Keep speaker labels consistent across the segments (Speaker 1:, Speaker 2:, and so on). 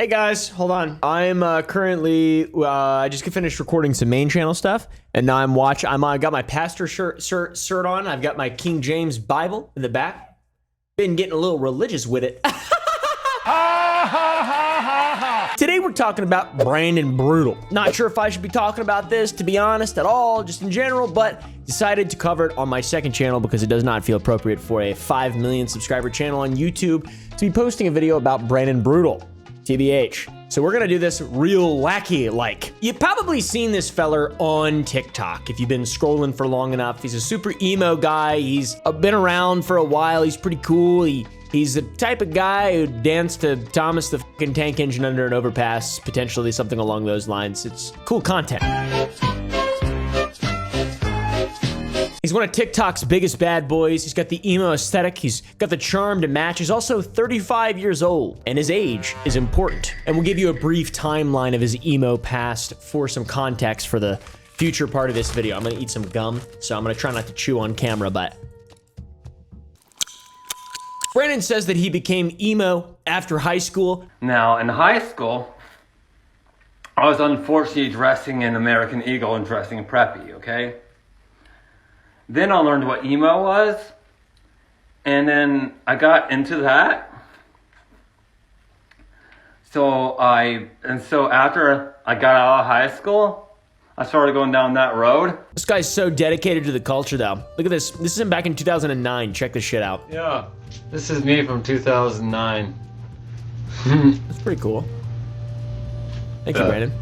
Speaker 1: Hey guys, hold on. I'm currently, I just finished recording some main channel stuff, and now I got my pastor shirt on. I've got my King James Bible in the back. Been getting a little religious with it. Today we're talking about Brandon Brutal. Not sure if I should be talking about this, to be honest, at all, just in general, but decided to cover it on my second channel because it does not feel appropriate for a 5 million subscriber channel on YouTube to be posting a video about Brandon Brutal. TBH. So we're gonna do this real wacky-like. You've probably seen this feller on TikTok if you've been scrolling for long enough. He's a super emo guy. He's been around for a while. He's pretty cool. He's the type of guy who danced to Thomas the fucking Tank Engine under an overpass, potentially something along those lines. It's cool content. He's one of TikTok's biggest bad boys. He's got the emo aesthetic. He's got the charm to match. He's also 35 years old, and his age is important. And we'll give you a brief timeline of his emo past for some context for the future part of this video. I'm gonna eat some gum, so I'm gonna try not to chew on camera, but Brandon says that he became emo after high school.
Speaker 2: Now, in high school, I was unfortunately dressing in American Eagle and dressing in preppy, okay? Then I learned what emo was, and then I got into that. So after I got out of high school, I started going down that road.
Speaker 1: This guy's so dedicated to the culture, though. Look at this. This is him back in 2009. Check this shit out.
Speaker 2: Yeah, this is me from 2009.
Speaker 1: That's pretty cool. Thank you, Brandon.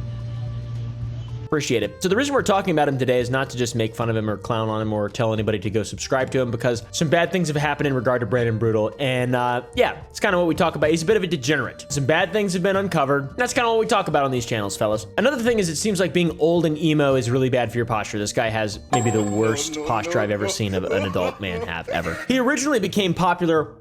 Speaker 1: Appreciate it. So the reason we're talking about him today is not to just make fun of him or clown on him or tell anybody to go subscribe to him, because some bad things have happened in regard to Brandon Brutal. And yeah, it's kind of what we talk about. He's a bit of a degenerate. Some bad things have been uncovered. That's kind of what we talk about on these channels, fellas. Another thing is, it seems like being old and emo is really bad for your posture. This guy has maybe the worst posture I've ever seen of an adult man have ever. He originally became popular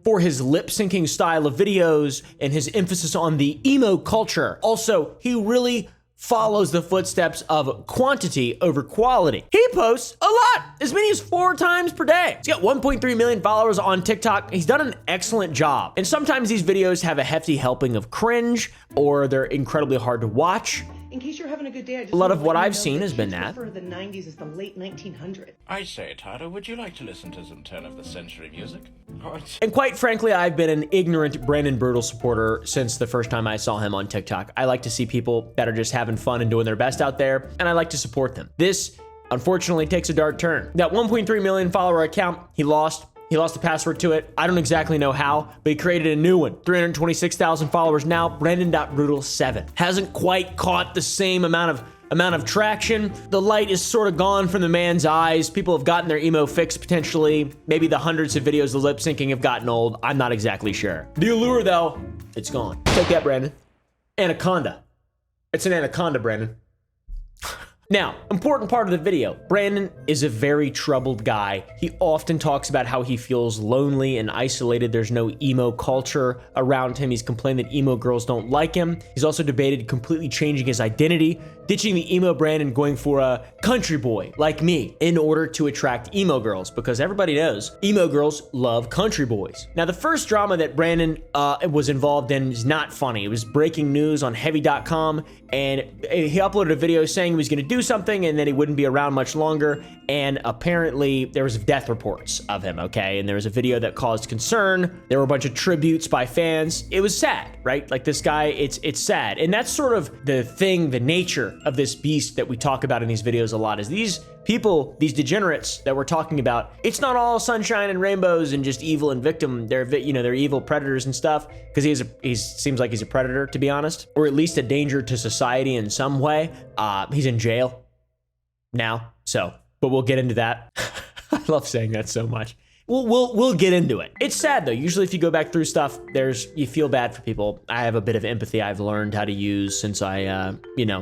Speaker 1: for his lip-syncing style of videos and his emphasis on the emo culture. Also, he really follows the footsteps of quantity over quality. He posts a lot, as many as 4 times per day. He's got 1.3 million followers on TikTok. He's done an excellent job. And sometimes these videos have a hefty helping of cringe, or they're incredibly hard to watch.
Speaker 3: In case you're having a good day,
Speaker 1: A lot of what I've seen has been that.
Speaker 3: For the 90s is the late 1900s.
Speaker 4: I say, Tyler, would you like to listen to some turn-of-the-century music?
Speaker 1: And quite frankly, I've been an ignorant Brandon Brutal supporter since the first time I saw him on TikTok. I like to see people that are just having fun and doing their best out there, and I like to support them. This, unfortunately, takes a dark turn. That 1.3 million follower account, he lost the password to it. I don't exactly know how, but he created a new one. 326,000 followers now. Brandon.Brutal7. Hasn't quite caught the same amount of traction. The light is sort of gone from the man's eyes. People have gotten their emo fix potentially. Maybe the hundreds of videos of lip syncing have gotten old. I'm not exactly sure. The allure, though, it's gone. Take that, Brandon. Anaconda. It's an anaconda, Brandon. Now, important part of the video, Brandon is a very troubled guy. He often talks about how he feels lonely and isolated. There's no emo culture around him. He's complained that emo girls don't like him. He's also debated completely changing his identity, ditching the emo brand and going for a country boy like me in order to attract emo girls, because everybody knows emo girls love country boys. Now, the first drama that Brandon was involved in is not funny. It was breaking news on heavy.com, and he uploaded a video saying he was gonna do something and then he wouldn't be around much longer, and apparently there was death reports of him, okay? And there was a video that caused concern. There were a bunch of tributes by fans. It was sad, right? Like, this guy, it's sad. And that's sort of the thing, the nature of this beast that we talk about in these videos a lot, is these people, these degenerates that we're talking about, it's not all sunshine and rainbows and just evil and victim. They're evil predators and stuff, because he seems like he's a predator, to be honest, or at least a danger to society in some way. He's in jail now, but we'll get into that. I love saying that so much. We'll get into it. It's sad though. Usually if you go back through stuff, you feel bad for people. I have a bit of empathy I've learned how to use since I,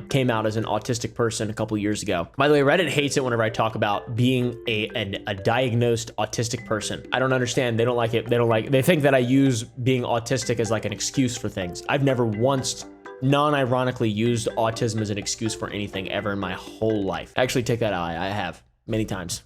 Speaker 1: came out as an autistic person a couple years ago. By the way, Reddit hates it whenever I talk about being a diagnosed autistic person. I don't understand. They don't like it. They think that I use being autistic as like an excuse for things. I've never once non-ironically used autism as an excuse for anything ever in my whole life. Actually, take that out. I have many times.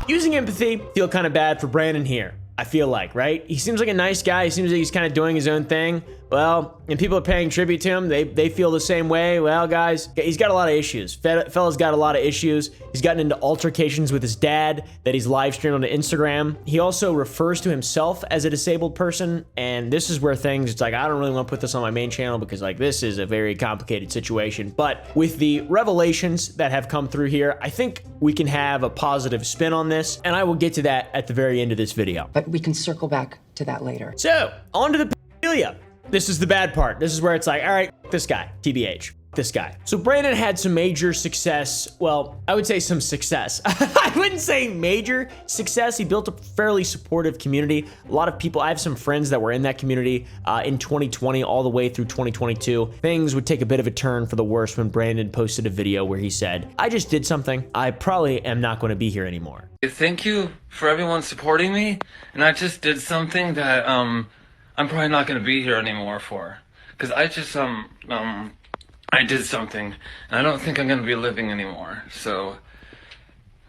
Speaker 1: Using empathy, feel kind of bad for Brandon here. I feel like, right? He seems like a nice guy. He seems like he's kind of doing his own thing. Well, and people are paying tribute to him. They feel the same way. Well, guys, he's got a lot of issues. Fella's got a lot of issues. He's gotten into altercations with his dad that he's live streamed on Instagram. He also refers to himself as a disabled person. And this is where things, it's like, I don't really want to put this on my main channel because like this is a very complicated situation. But with the revelations that have come through here, I think we can have a positive spin on this. And I will get to that at the very end of this video.
Speaker 5: But we can circle back to that later.
Speaker 1: So, on to the pedophilia. This is the bad part. This is where it's like, all right, this guy, TBH, this guy. So Brandon had some major success. Well, I would say some success. I wouldn't say major success. He built a fairly supportive community. A lot of people, I have some friends that were in that community in 2020 all the way through 2022. Things would take a bit of a turn for the worse when Brandon posted a video where he said, I just did something. I probably am not going to be here anymore.
Speaker 2: Thank you for everyone supporting me, and I just did something that I'm probably not going to be here anymore for, because I just I did something, and I don't think I'm going to be living anymore. So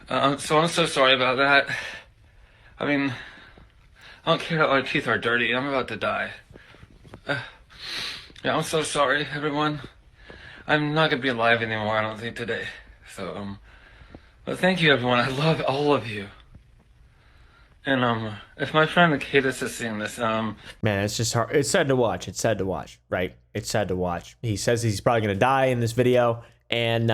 Speaker 2: I'm so sorry about that. I mean, I don't care that my teeth are dirty. I'm about to die. Yeah, I'm so sorry, everyone. I'm not going to be alive anymore, I don't think, today. So but thank you, everyone. I love all of you. And if my friend Cadis is seeing this,
Speaker 1: man, it's just hard. It's sad to watch. It's sad to watch, right? It's sad to watch. He says he's probably gonna die in this video, and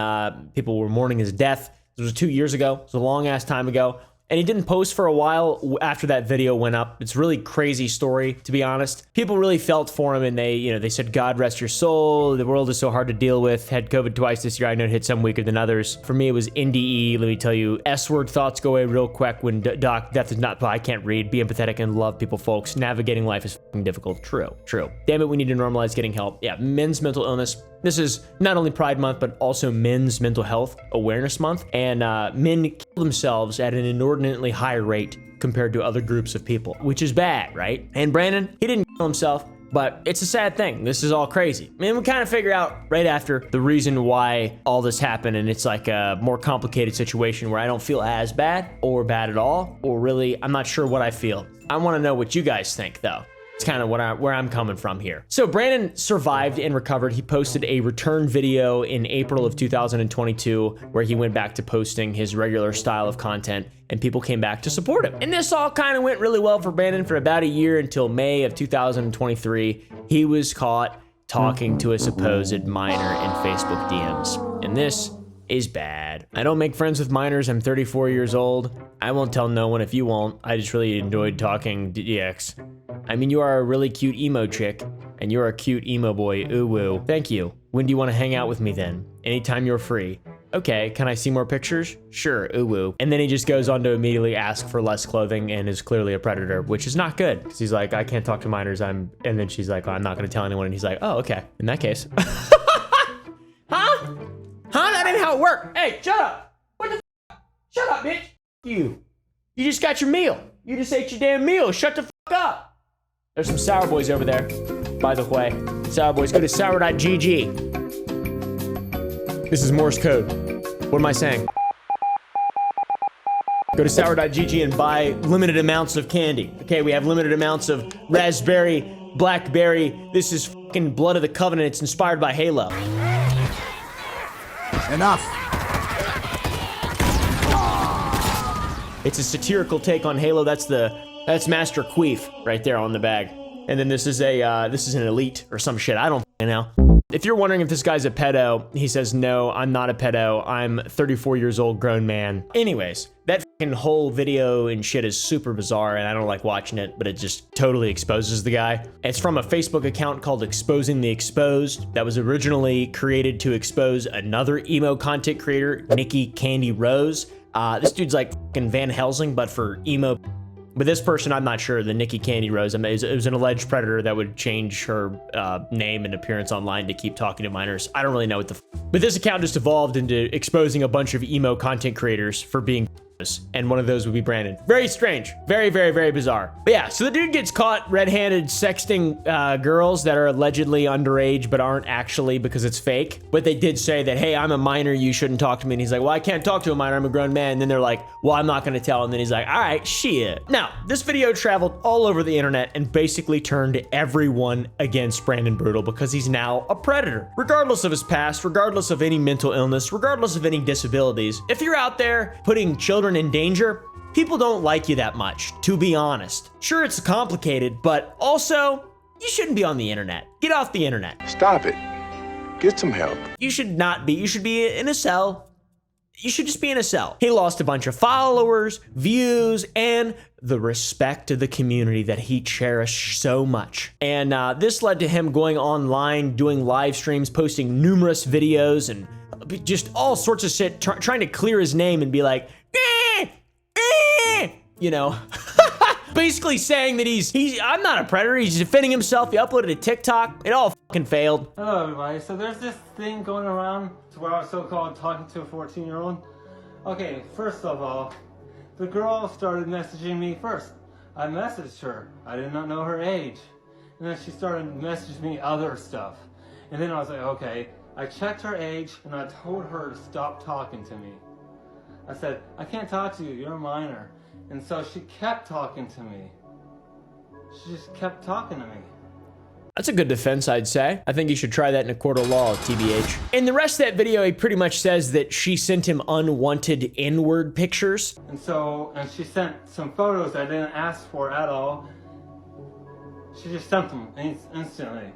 Speaker 1: people were mourning his death. This was 2 years ago. It was a long ass time ago. And he didn't post for a while after that video went up. It's a really crazy story, to be honest. People really felt for him, and they said, God rest your soul. The world is so hard to deal with. Had COVID twice this year. I know it hit some weaker than others. For me, it was NDE. Let me tell you, S-word thoughts go away real quick when death is not, I can't read. Be empathetic and love people, folks. Navigating life is fucking difficult. True. Damn it, we need to normalize getting help. Yeah, men's mental illness. This is not only Pride Month, but also Men's Mental Health Awareness Month. And men kill themselves at an inordinately high rate compared to other groups of people, which is bad, right? And Brandon, he didn't kill himself, but it's a sad thing. This is all crazy. I mean, we kind of figure out right after the reason why all this happened, and it's like a more complicated situation where I don't feel as bad or bad at all, or really, I'm not sure what I feel. I want to know what you guys think, though. It's kind of where I'm coming from here. So Brandon survived and recovered. He posted a return video in April of 2022 where he went back to posting his regular style of content, and people came back to support him. And this all kind of went really well for Brandon for about a year until May of 2023. He was caught talking to a supposed minor in Facebook DMs. And this is bad. I don't make friends with minors. I'm 34 years old. I won't tell no one if you won't. I just really enjoyed talking DX. I mean, you are a really cute emo chick, and you're a cute emo boy, ooh woo. Thank you. When do you want to hang out with me then? Anytime you're free. Okay, can I see more pictures? Sure, ooh woo. And then he just goes on to immediately ask for less clothing and is clearly a predator, which is not good. Because he's like, I can't talk to minors, and then she's like, oh, I'm not gonna tell anyone, and he's like, oh, okay, in that case. Huh? That ain't how it worked. Hey, shut up. What the Shut up, bitch. You just got your meal. You just ate your damn meal. Shut the up. There's some Sour Boys over there, by the way. Sour Boys, go to sour.gg. This is Morse code. What am I saying? Go to sour.gg and buy limited amounts of candy. Okay, we have limited amounts of raspberry, blackberry. This is fucking Blood of the Covenant. It's inspired by Halo.
Speaker 6: Enough.
Speaker 1: It's a satirical take on Halo. That's Master Queef right there on the bag. And then this is an Elite or some shit. I don't know. If you're wondering if this guy's a pedo, he says, no, I'm not a pedo. I'm 34 years old, grown man. Anyways, that fucking whole video and shit is super bizarre, and I don't like watching it, but it just totally exposes the guy. It's from a Facebook account called Exposing the Exposed that was originally created to expose another emo content creator, Nikki Candy Rose. This dude's like fucking Van Helsing, but for emo. But this person, I'm not sure, the Nikki Candy Rose, it was an alleged predator that would change her name and appearance online to keep talking to minors. I don't really know what the But this account just evolved into exposing a bunch of emo content creators for being and one of those would be Brandon. Very strange. Very, very, very bizarre. But yeah, so the dude gets caught red-handed sexting girls that are allegedly underage but aren't actually because it's fake. But they did say that, hey, I'm a minor, you shouldn't talk to me. And he's like, well, I can't talk to a minor, I'm a grown man. And then they're like, well, I'm not gonna tell. And then he's like, all right, shit. Now, this video traveled all over the internet and basically turned everyone against Brandon Brutal because he's now a predator. Regardless of his past, regardless of any mental illness, regardless of any disabilities, if you're out there putting children in danger, people don't like you that much, to be honest. Sure, it's complicated, but also, you shouldn't be on the internet. Get off the internet.
Speaker 6: Stop it. Get some help.
Speaker 1: You should not be. You should be in a cell. You should just be in a cell. He lost a bunch of followers, views, and the respect of the community that he cherished so much. And this led to him going online, doing live streams, posting numerous videos, and just all sorts of shit, trying to clear his name and be like, you know, basically saying that I'm not a predator, he's defending himself, he uploaded a TikTok, it all fucking failed.
Speaker 2: Hello everybody, so there's this thing going around to where I was so-called talking to a 14-year-old. Okay, first of all, the girl started messaging me first. I messaged her, I did not know her age. And then she started messaging me other stuff. And then I was like, okay, I checked her age and I told her to stop talking to me. I said, I can't talk to you, you're a minor. And so she kept talking to me. She just kept talking to me.
Speaker 1: That's a good defense, I'd say. I think you should try that in a court of law, TBH. In the rest of that video, he pretty much says that she sent him unwanted inward pictures.
Speaker 2: And she sent some photos I didn't ask for at all. She just sent them instantly.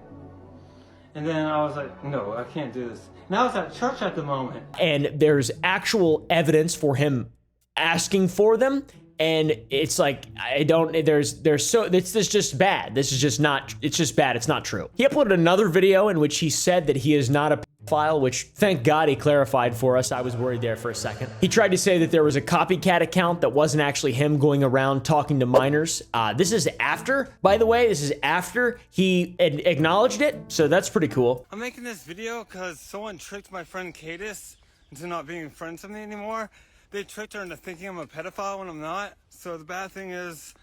Speaker 2: And then I was like, no, I can't do this. And I was at church at the moment.
Speaker 1: And there's actual evidence for him asking for them. And it's like, this is just bad. This is just not, it's just bad. It's not true. He uploaded another video in which he said that he is not a pedophile, which thank God he clarified for us. I was worried there for a second. He tried to say that there was a copycat account that wasn't actually him going around talking to minors. This is after, by the way, this is after he acknowledged it. So that's pretty cool.
Speaker 2: I'm making this video because someone tricked my friend Cadis into not being friends with me anymore. They tricked her into thinking I'm a pedophile when I'm not. So the bad thing is,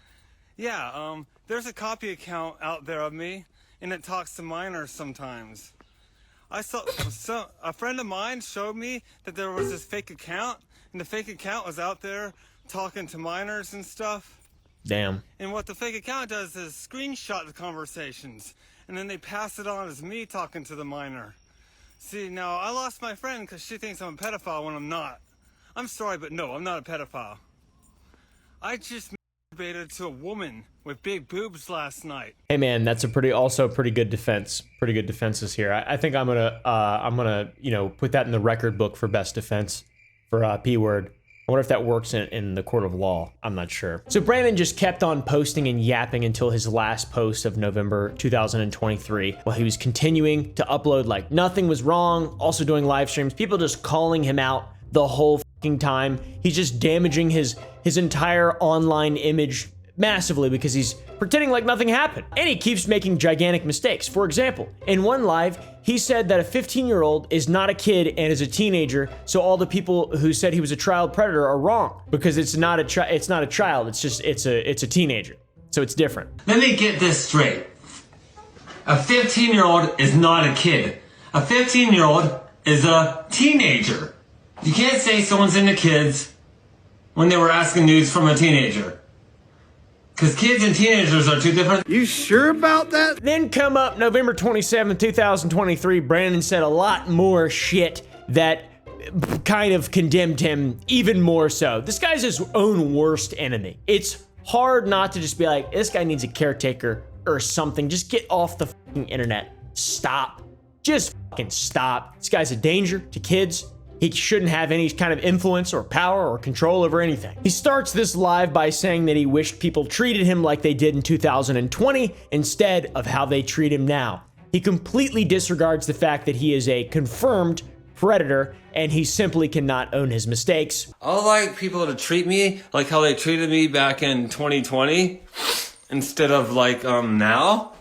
Speaker 2: yeah, there's a copy account out there of me, and it talks to minors sometimes. A friend of mine showed me that there was this fake account, and the fake account was out there talking to minors and stuff.
Speaker 1: Damn.
Speaker 2: And what the fake account does is screenshot the conversations, and then they pass it on as me talking to the minor. See, now I lost my friend because she thinks I'm a pedophile when I'm not. I'm sorry, but no, I'm not a pedophile. I just masturbated to a woman with big boobs last night.
Speaker 1: Hey man, that's also pretty good defense. Pretty good defenses here. I think I'm gonna, you know, put that in the record book for best defense for P-word. I wonder if that works in the court of law. I'm not sure. So Brandon just kept on posting and yapping until his last post of November 2023, while he was continuing to upload like nothing was wrong, also doing live streams, people just calling him out the whole fucking time. He's just damaging his entire online image massively because he's pretending like nothing happened. And he keeps making gigantic mistakes. For example, in one live, he said that a 15-year-old is not a kid and is a teenager, so all the people who said he was a child predator are wrong because it's not a child, it's a teenager. So it's different.
Speaker 2: Let me get this straight. A 15-year-old is not a kid. A 15-year-old is a teenager. You can't say someone's into kids when they were asking news from a teenager. Because kids and teenagers are two different.
Speaker 6: You sure about that?
Speaker 1: Then come up November 27, 2023, Brandon said a lot more shit that kind of condemned him even more so. This guy's his own worst enemy. It's hard not to just be like, this guy needs a caretaker or something. Just get off the fucking internet. Stop. Just fucking stop. This guy's a danger to kids. He shouldn't have any kind of influence or power or control over anything. He starts this live by saying that he wished people treated him like they did in 2020 instead of how they treat him now. He completely disregards the fact that he is a confirmed predator and he simply cannot own his mistakes.
Speaker 2: I would like people to treat me like how they treated me back in 2020 instead of like now.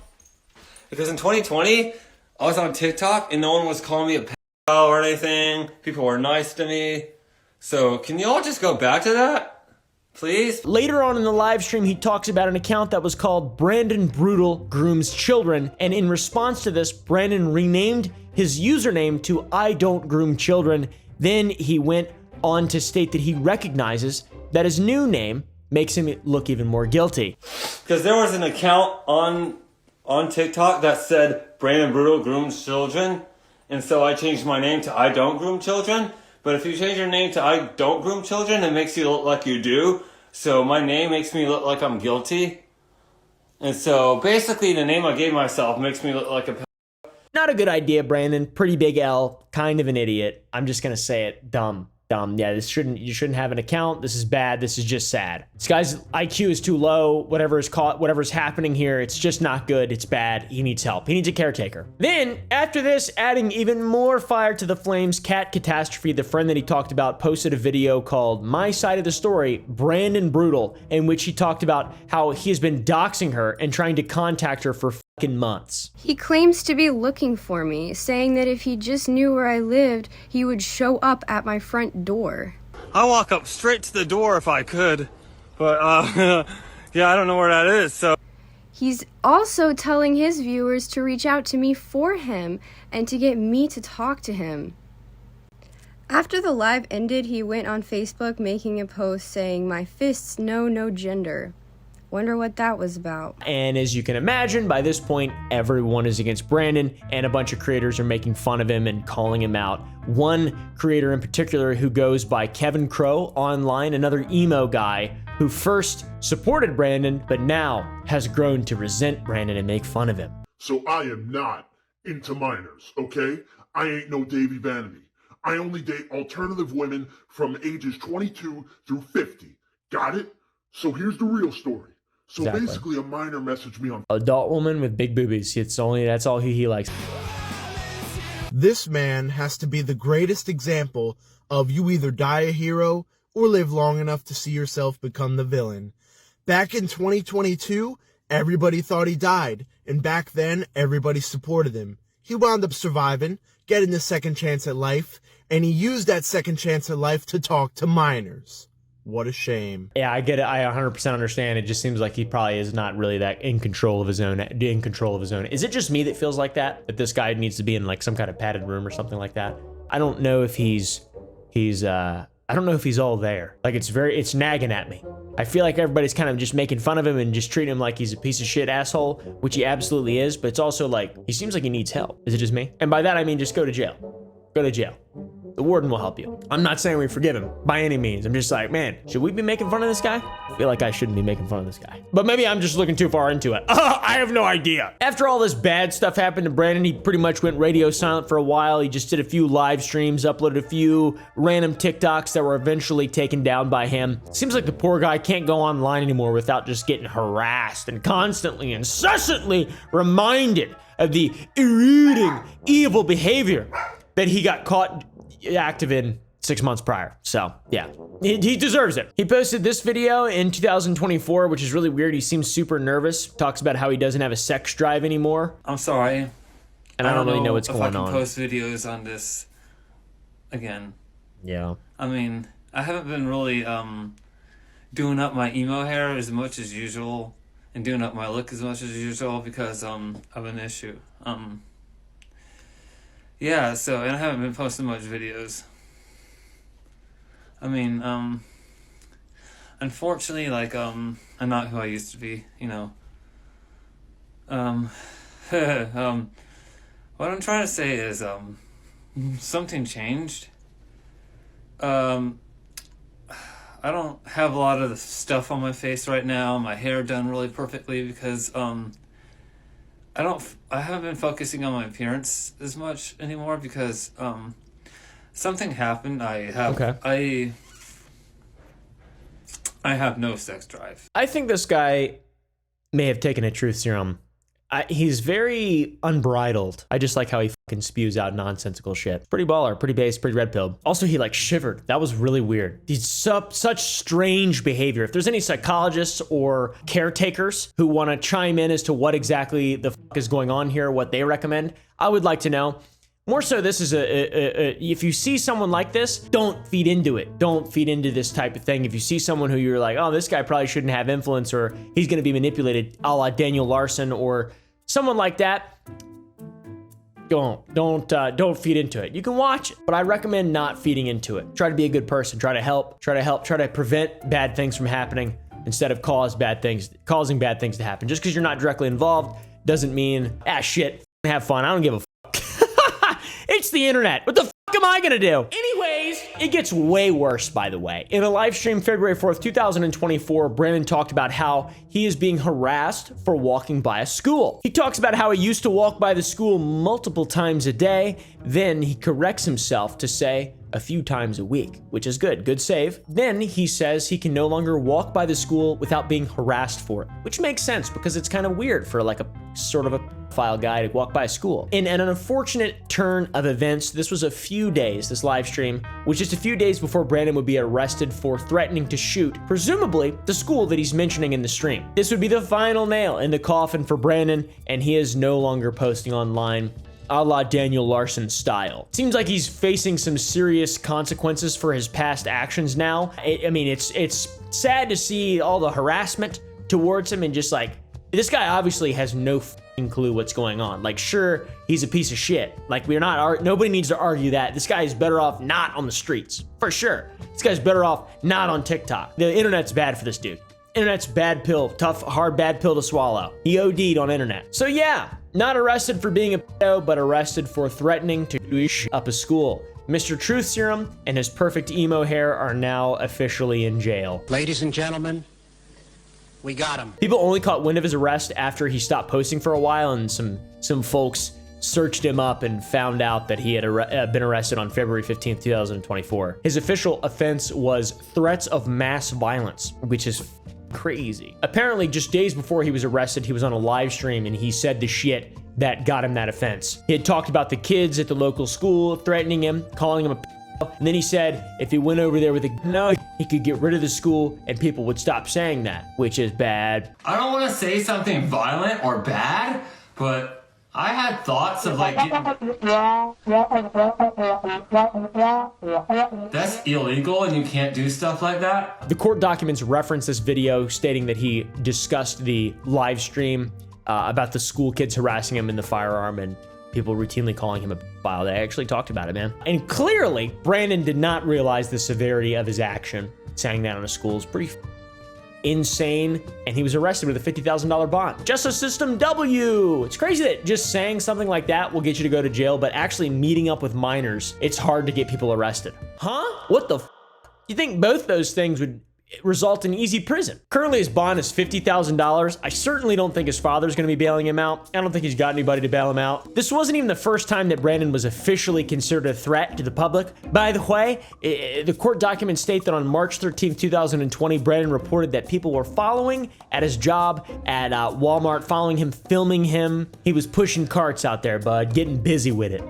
Speaker 2: Because in 2020, I was on TikTok and no one was calling me a or anything. People were nice to me. So can you all just go back to that, please?
Speaker 1: Later on in the live stream, he talks about an account that was called Brandon Brutal Grooms Children, and in response to this, Brandon renamed his username to I Don't Groom Children. Then he went on to state that he recognizes that his new name makes him look even more guilty.
Speaker 2: Because there was an account on TikTok that said Brandon Brutal Grooms Children, and so I changed my name to I Don't Groom Children. But if you change your name to I Don't Groom Children, it makes you look like you do. So my name makes me look like I'm guilty. And so basically the name I gave myself makes me look like a...
Speaker 1: Not a good idea, Brandon. Pretty big L. Kind of an idiot. I'm just gonna say it. Dumb. Yeah, you shouldn't have an account. This is bad. This is just sad. This guy's IQ is too low. Whatever's happening here, it's just not good. It's bad. He needs help. He needs a caretaker. Then, after this, adding even more fire to the flames, Cat Catastrophe, the friend that he talked about, posted a video called My Side of the Story, Brandon Brutal, in which he talked about how he has been doxing her and trying to contact her for fucking months.
Speaker 7: He claims to be looking for me, saying that if he just knew where I lived, he would show up at my front door.
Speaker 2: I walk up straight to the door if I could, but yeah, I don't know where that is, so.
Speaker 7: He's also telling his viewers to reach out to me for him and to get me to talk to him. After the live ended, he went on Facebook making a post saying, "My fists know no gender." Wonder what that was about.
Speaker 1: And as you can imagine, by this point, everyone is against Brandon, and a bunch of creators are making fun of him and calling him out. One creator in particular who goes by Kevin Crow online, another emo guy who first supported Brandon, but now has grown to resent Brandon and make fun of him.
Speaker 8: So I am not into minors, okay? I ain't no Davy Vanity. I only date alternative women from ages 22 through 50. Got it? So here's the real story. So
Speaker 1: Exactly.
Speaker 8: basically a minor messaged me on
Speaker 1: Adult woman with big boobies. That's all he likes.
Speaker 9: This man has to be the greatest example of you either die a hero or live long enough to see yourself become the villain. Back in 2022, everybody thought he died, and back then, everybody supported him. He wound up surviving, getting the second chance at life, and he used that second chance at life to talk to minors. What a shame.
Speaker 1: Yeah, I get it. I 100% understand. It just seems like he probably is not really that in control of his own. Is it just me that feels like that? That this guy needs to be in like some kind of padded room or something like that? I don't know if he's I don't know if he's all there. Like it's nagging at me. I feel like everybody's kind of just making fun of him and just treating him like he's a piece of shit asshole, which he absolutely is, but it's also like, he seems like he needs help. Is it just me? And by that, I mean, just go to jail. Go to jail. The warden will help you. I'm not saying we forgive him by any means. I'm just like, man, should we be making fun of this guy? I feel like I shouldn't be making fun of this guy. But maybe I'm just looking too far into it. I have no idea. After all this bad stuff happened to Brandon, he pretty much went radio silent for a while. He just did a few live streams, uploaded a few random TikToks that were eventually taken down by him. Seems like the poor guy can't go online anymore without just getting harassed and constantly, incessantly reminded of the irritating, evil behavior that he got caught active in 6 months prior. So yeah, he deserves it. He posted this video in 2024, which is really weird. He seems super nervous, talks about how he doesn't have a sex drive anymore.
Speaker 2: I'm sorry.
Speaker 1: And I don't really know what's going on.
Speaker 2: If I can post videos on this again.
Speaker 1: Yeah.
Speaker 2: I mean, I haven't been really doing up my emo hair as much as usual and doing up my look as much as usual because of an issue. Yeah, so, and I haven't been posting much videos. I mean, unfortunately, like, I'm not who I used to be, you know. What I'm trying to say is, something changed. I don't have a lot of the stuff on my face right now, my hair done really perfectly because, I haven't been focusing on my appearance as much anymore because something happened. I have no sex drive.
Speaker 1: I think this guy may have taken a truth serum. He's very unbridled. I just like how he fucking spews out nonsensical shit. Pretty baller, pretty base, pretty red pill. Also, he like shivered. That was really weird. He's such strange behavior. If there's any psychologists or caretakers who want to chime in as to what exactly the fuck is going on here, what they recommend, I would like to know. More so, this is if you see someone like this, don't feed into it. Don't feed into this type of thing. If you see someone who you're like, oh, this guy probably shouldn't have influence, or he's going to be manipulated, a la Daniel Larson or someone like that, don't feed into it. You can watch it, but I recommend not feeding into it. Try to be a good person. Try to help. Try to prevent bad things from happening instead of causing bad things to happen. Just because you're not directly involved doesn't mean, shit, have fun. I don't give a fuck. It's the internet. What the fuck am I gonna do? Anyways, it gets way worse, by the way. In a live stream February 4th, 2024, Brandon talked about how he is being harassed for walking by a school. He talks about how he used to walk by the school multiple times a day. Then he corrects himself to say a few times a week, which is good. Good save. Then he says he can no longer walk by the school without being harassed for it, which makes sense because it's kind of weird for like a sort of a file guy to walk by a school. In an unfortunate turn of events, this was a few days, this live stream was just a few days before Brandon would be arrested for threatening to shoot, presumably the school that he's mentioning in the stream. This would be the final nail in the coffin for Brandon, and he is no longer posting online a la Daniel Larson style. Seems like he's facing some serious consequences for his past actions now. I mean, it's sad to see all the harassment towards him, and just like, this guy obviously has no fucking clue what's going on. Like, sure, he's a piece of shit. Like, nobody needs to argue that. This guy is better off not on the streets, for sure. This guy's better off not on TikTok. The internet's bad for this dude. Internet's bad pill, tough, hard, bad pill to swallow. He OD'd on internet. So yeah, not arrested for being a pedo, but arrested for threatening to do up a school. Mr. Truth Serum and his perfect emo hair are now officially in jail.
Speaker 10: Ladies and gentlemen, we got him.
Speaker 1: People only caught wind of his arrest after he stopped posting for a while, and some folks searched him up and found out that he had been arrested on February 15th, 2024. His official offense was threats of mass violence, which is crazy. Apparently, just days before he was arrested, he was on a live stream and he said the shit that got him that offense. He had talked about the kids at the local school threatening him, calling him a and then he said if he went over there with a gun, he could get rid of the school and people would stop saying that, which is bad.
Speaker 2: I don't want to say something violent or bad, but I had thoughts of like that's illegal and you can't do stuff like that.
Speaker 1: The court documents reference this video stating that he discussed the live stream about the school kids harassing him in the firearm and people routinely calling him a pedophile. They actually talked about it, man. And clearly, Brandon did not realize the severity of his action. Saying that on a school is pretty insane, and he was arrested with a $50,000 bond. Justice system W. It's crazy that just saying something like that will get you to go to jail, but actually meeting up with minors, it's hard to get people arrested. Huh? What the You think both those things would result in easy prison? Currently, his bond is $50,000. I certainly don't think his father's gonna be bailing him out. I don't think he's got anybody to bail him out. This wasn't even the first time that Brandon was officially considered a threat to the public. By the way, the court documents state that on March 13th, 2020, Brandon reported that people were following at his job at Walmart, following him, filming him. He was pushing carts out there, bud, getting busy with it.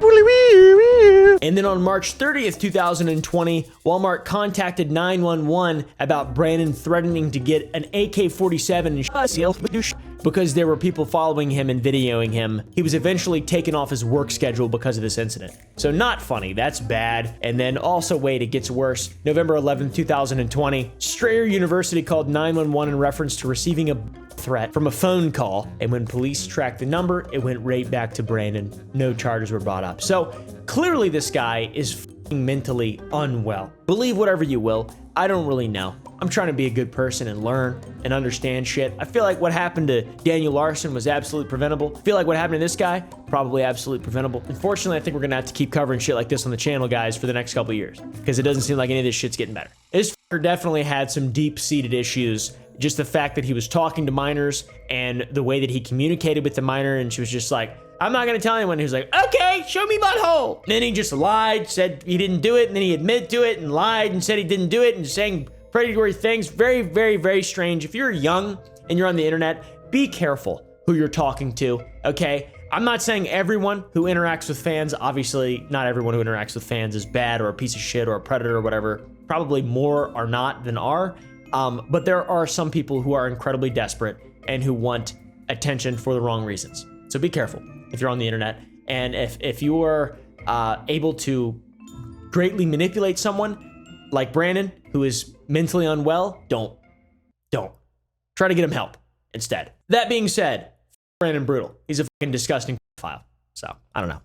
Speaker 1: And then on March 30th, 2020, Walmart contacted 911 about Brandon threatening to get an AK-47 because there were people following him and videoing him. He was eventually taken off his work schedule because of this incident. So not funny, that's bad. And then also, wait, it gets worse. November 11th, 2020, Strayer University called 911 in reference to receiving a threat from a phone call. And when police tracked the number, it went right back to Brandon. No charges were brought up. So clearly this guy is mentally unwell. Believe whatever you will. I don't really know. I'm trying to be a good person and learn and understand shit. I feel like what happened to Daniel Larson was absolutely preventable. I feel like what happened to this guy, probably absolutely preventable. Unfortunately, I think we're gonna have to keep covering shit like this on the channel, guys, for the next couple of years, because it doesn't seem like any of this shit's getting better. This fucker definitely had some deep-seated issues. Just the fact that he was talking to minors and the way that he communicated with the minor, and she was just like, I'm not gonna tell anyone. He was like, okay, show me butthole. And then he just lied, said he didn't do it, and then he admitted to it and lied and said he didn't do it and saying predatory things. Very, very, very strange. If you're young and you're on the internet, be careful who you're talking to, okay? I'm not saying everyone who interacts with fans, obviously not everyone who interacts with fans is bad or a piece of shit or a predator or whatever. Probably more are not than are. But there are some people who are incredibly desperate and who want attention for the wrong reasons. So be careful if you're on the internet. And if you're able to greatly manipulate someone like Brandon, who is mentally unwell, don't. Try to get him help instead. That being said, Brandon Brutal. He's a fucking disgusting file. So, I don't know.